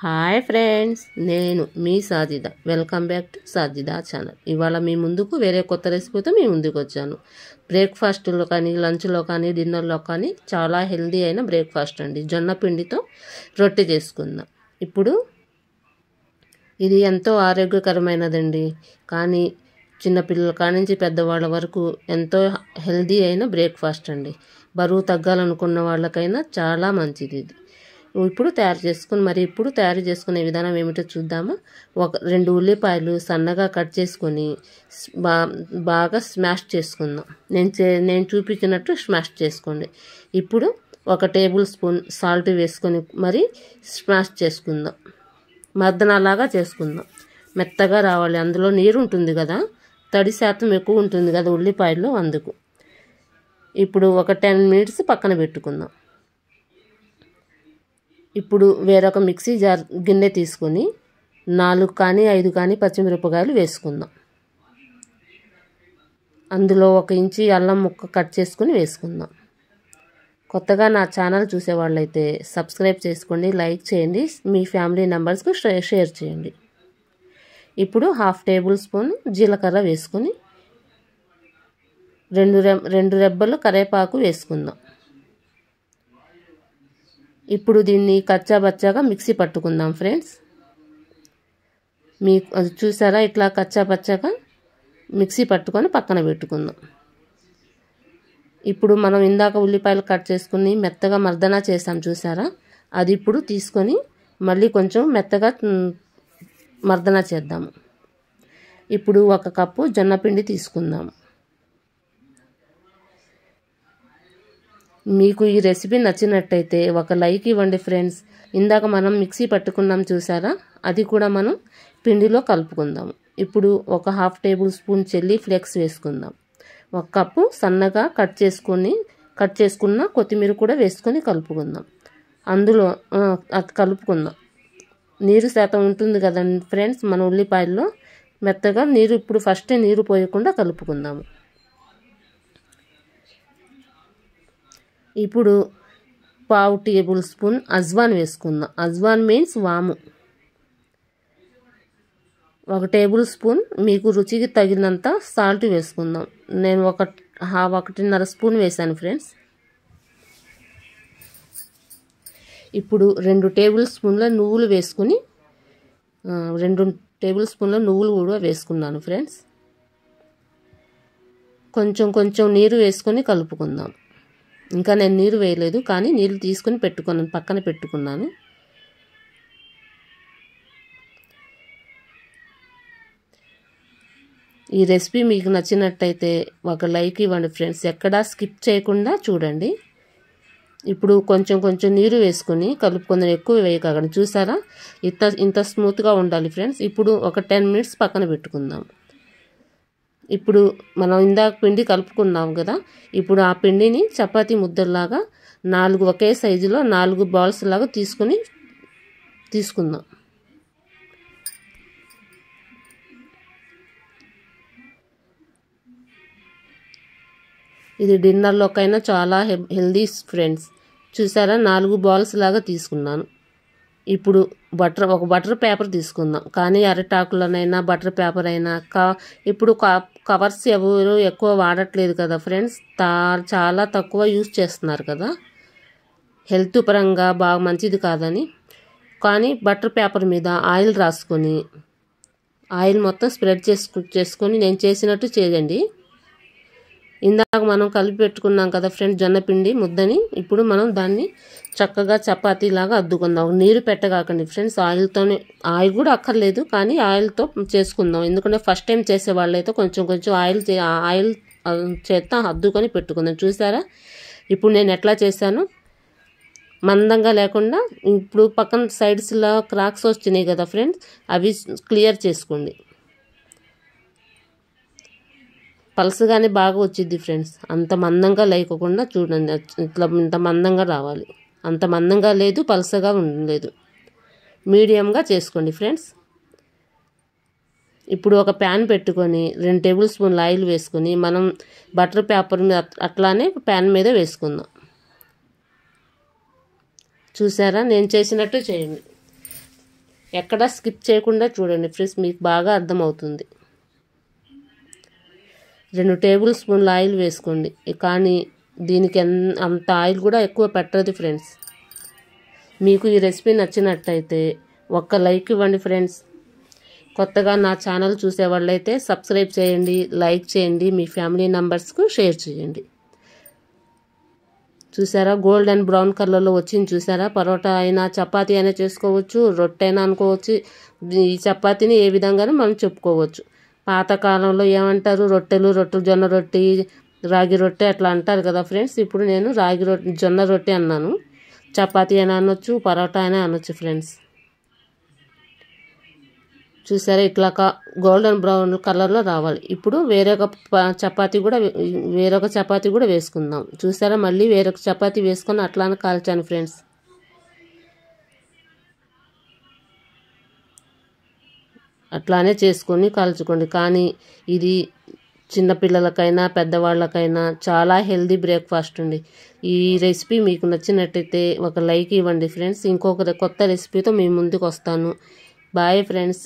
Hi friends, నేను మీ Sajida. Welcome back to Sajida channel. ఇవాళ మీ ముందుకు వేరే కొత్త రెసిపీతో మీ ముందుకు వచ్చాను. బ్రేక్ఫాస్ట్లో కానీ, లంచ్లో కానీ, డిన్నర్లో కానీ చాలా హెల్దీ అయిన బ్రేక్ఫాస్ట్ అండి. జొన్న పిండితో రొట్టె చేసుకుందాం. ఇప్పుడు ఇది ఎంతో ఆరోగ్యకరమైనదండి, కానీ చిన్నపిల్లల కానించి పెద్దవాళ్ళ వరకు ఎంతో హెల్దీ అయిన బ్రేక్ఫాస్ట్ అండి. బరువు తగ్గాలనుకున్న వాళ్ళకైనా చాలా మంచిది ఇది. ఇప్పుడు తయారు చేసుకునే విధానం ఏమిటో చూద్దాము. 2 ఉల్లిపాయలు సన్నగా కట్ చేసుకొని బాగా స్మాష్ చేసుకుందాం. నేను చూపించినట్టు స్మాష్ చేసుకోండి. ఇప్పుడు 1 టేబుల్ స్పూన్ సాల్ట్ వేసుకొని మరి స్మాష్ చేసుకుందాం. మర్దనలాగా చేసుకుందాం. మెత్తగా రావాలి. అందులో నీరు ఉంటుంది కదా, తడి శాతం ఎక్కువ ఉంటుంది కదా ఉల్లిపాయల్లో, అందుకు. ఇప్పుడు ఒక 10 మినిట్స్ పక్కన పెట్టుకుందాం. ఇప్పుడు వేరొక మిక్సీ జార్ గిన్నె తీసుకొని 4 కానీ 5 కానీ పచ్చిమిరపకాయలు వేసుకుందాం. అందులో 1 ఇంచి అల్లం ముక్క కట్ చేసుకుని వేసుకుందాం. కొత్తగా నా ఛానల్ చూసేవాళ్ళైతే సబ్స్క్రైబ్ చేసుకోండి, లైక్ చేయండి, మీ ఫ్యామిలీ మెంబర్స్కు షేర్ చేయండి. ఇప్పుడు 1/2 టేబుల్ స్పూన్ జీలకర్ర వేసుకొని 2 రెబ్బలు కరివేపాకు వేసుకుందాం. ఇప్పుడు దీన్ని కచ్చాపచ్చాగా మిక్సీ పట్టుకుందాం ఫ్రెండ్స్. మీకు అది చూసారా, ఇట్లా కచ్చాపచ్చాగా మిక్సీ పట్టుకొని పక్కన పెట్టుకుందాం. ఇప్పుడు మనం ఇందాక ఉల్లిపాయలు కట్ చేసుకుని మెత్తగా మర్దన చేసాం చూసారా, అది ఇప్పుడు తీసుకొని మళ్ళీ కొంచెం మెత్తగా మర్దన చేద్దాము. ఇప్పుడు 1 కప్పు జొన్నపిండి తీసుకుందాము. మీకు ఈ రెసిపీ నచ్చినట్టయితే ఒక లైక్ ఇవ్వండి ఫ్రెండ్స్. ఇందాక మనం మిక్సీ పట్టుకున్నాం చూసారా, అది కూడా మనం పిండిలో కలుపుకుందాం. ఇప్పుడు 1/2 టేబుల్ స్పూన్ చిల్లీ ఫ్లేక్స్ వేసుకుందాం. 1 కప్పు సన్నగా కట్ చేసుకున్న కొత్తిమీర కూడా వేసుకొని కలుపుకుందాం. అందులో అది కలుపుకుందాం. నీరు శాతం ఉంటుంది కదండి ఫ్రెండ్స్ మన ఉల్లిపాయల్లో, మెత్తగా నీరు ఇప్పుడు ఫస్టే నీరు పోయకుండా కలుపుకుందాము. ఇప్పుడు 1/2 టేబుల్ స్పూన్ అజ్వాన్ వేసుకుందాం. అజ్వాన్ మీన్స్ వాము. 1 టేబుల్ స్పూన్ మీకు రుచికి తగినంత సాల్ట్ వేసుకుందాం. నేను 1.5 స్పూన్ వేసాను ఫ్రెండ్స్. ఇప్పుడు 2 టేబుల్ స్పూన్ల నువ్వులు వేసుకుని 2 టేబుల్ స్పూన్ల నువ్వులు కూడా వేసుకున్నాను ఫ్రెండ్స్. కొంచెం నీరు వేసుకొని కలుపుకుందాం. ఇంకా నేను నీరు వేయలేదు, కానీ నీళ్ళు తీసుకుని పక్కన పెట్టుకున్నాను. ఈ రెసిపీ మీకు నచ్చినట్టయితే ఒక లైక్ ఇవ్వండి ఫ్రెండ్స్. ఎక్కడా స్కిప్ చేయకుండా చూడండి. ఇప్పుడు కొంచెం నీరు వేసుకొని కలుపుకుందాం. ఎక్కువ వేయకండి. చూసారా, ఇంత స్మూత్గా ఉండాలి ఫ్రెండ్స్. ఇప్పుడు ఒక 10 మినిట్స్ పక్కన పెట్టుకుందాం. ఇప్పుడు మనం ఇందాక పిండి కలుపుకున్నాం కదా, ఇప్పుడు ఆ పిండిని చపాతీ ముద్దల్లాగా 4 ఒకే సైజులో 4 బాల్స్ లాగా తీసుకుందాం. ఇది డిన్నర్లోకైనా చాలా హెల్దీ ఫ్రెండ్స్. చూసారా, 4 బాల్స్ లాగా తీసుకున్నాను. ఇప్పుడు ఒక బటర్ పేపర్ తీసుకుందాం. కానీ అరటాకులనైనా బటర్ పేపర్ అయినా ఇప్పుడు కవర్స్ ఎవరు ఎక్కువ వాడట్లేదు కదా ఫ్రెండ్స్, చాలా తక్కువ యూజ్ చేస్తున్నారు కదా, హెల్త్ పరంగా బాగా మంచిది కాదని. కానీ బటర్ పేపర్ మీద ఆయిల్ రాసుకొని ఆయిల్ మొత్తం స్ప్రెడ్ చేసుకొని నేను చేసినట్టు చేయండి. ఇందాక మనం కలిపి పెట్టుకున్నాం కదా ఫ్రెండ్స్ జొన్నపిండి ముద్దని, ఇప్పుడు మనం దాన్ని చక్కగా చపాతీలాగా అద్దుకుందాం. నీరు పెట్టగాకండి ఫ్రెండ్స్. ఆయిల్ కూడా అక్కర్లేదు, కానీ ఆయిల్తో చేసుకుందాం. ఎందుకంటే ఫస్ట్ టైం చేసే వాళ్ళైతే కొంచెం ఆయిల్ చేత అద్దుకొని పెట్టుకుందాం. చూసారా, ఇప్పుడు నేను ఎట్లా చేశాను, మందంగా లేకుండా. ఇప్పుడు పక్కన సైడ్స్లో క్రాక్స్ వచ్చినాయి కదా ఫ్రెండ్స్, అవి క్లియర్ చేసుకోండి. పలసగానే బాగా వచ్చింది ఫ్రెండ్స్. అంత మందంగా లేకుండా చూడండి, ఇంత మందంగా రావాలి. అంత మందంగా లేదు, పలసగా ఉండలేదు, మీడియంగా చేసుకోండి ఫ్రెండ్స్. ఇప్పుడు ఒక ప్యాన్ పెట్టుకొని 2 టేబుల్ స్పూన్ల ఆయిల్ వేసుకొని మనం బటర్ పేపర్ మీద అట్లానే ప్యాన్ మీద వేసుకుందాం. చూసారా, నేను చేసినట్టు చేయండి. ఎక్కడ స్కిప్ చేయకుండా చూడండి ఫ్రెండ్స్, మీకు బాగా అర్థమవుతుంది. 2 టేబుల్ స్పూన్ల ఆయిల్ వేసుకోండి. కానీ దీనికి అంత ఆయిల్ కూడా ఎక్కువ పెట్టదు ఫ్రెండ్స్. మీకు ఈ రెసిపీ నచ్చినట్టయితే ఒక్క లైక్ ఇవ్వండి ఫ్రెండ్స్. కొత్తగా నా ఛానల్ చూసే వాళ్ళైతే సబ్స్క్రైబ్ చేయండి, లైక్ చేయండి, మీ ఫ్యామిలీ మెంబర్స్కు షేర్ చేయండి. చూసారా, గోల్డెన్ బ్రౌన్ కలర్లో వచ్చింది చూసారా. పరోటా అయినా చపాతీ అయినా చేసుకోవచ్చు, రొట్టె అయినా అనుకోవచ్చు. ఈ చపాతీని ఏ విధంగానూ మనం చెప్పుకోవచ్చు. పాతకాలంలో ఏమంటారు, రొట్టెలు జొన్న రొట్టె, రాగి రొట్టె అట్లా అంటారు కదా ఫ్రెండ్స్. ఇప్పుడు నేను జొన్న రొట్టె అన్నాను. చపాతీ అయినా అనొచ్చు, పరోటా అయినా అనొచ్చు ఫ్రెండ్స్. చూసారా, ఇట్లా గోల్డెన్ బ్రౌన్ కలర్లో రావాలి. ఇప్పుడు వేరొక చపాతీ కూడా వేసుకుందాం. చూసారా, మళ్ళీ వేరొక చపాతీ వేసుకొని అట్లానే కాల్చాను ఫ్రెండ్స్. అట్లానే చేసుకొని కాల్చుకోండి. కానీ ఇది చిన్నపిల్లలకైనా పెద్దవాళ్ళకైనా చాలా హెల్దీ బ్రేక్ఫాస్ట్ అండి. ఈ రెసిపీ మీకు నచ్చినట్టయితే ఒక లైక్ ఇవ్వండి ఫ్రెండ్స్. ఇంకొక కొత్త రెసిపీతో మీ ముందుకు వస్తాను. Bye friends.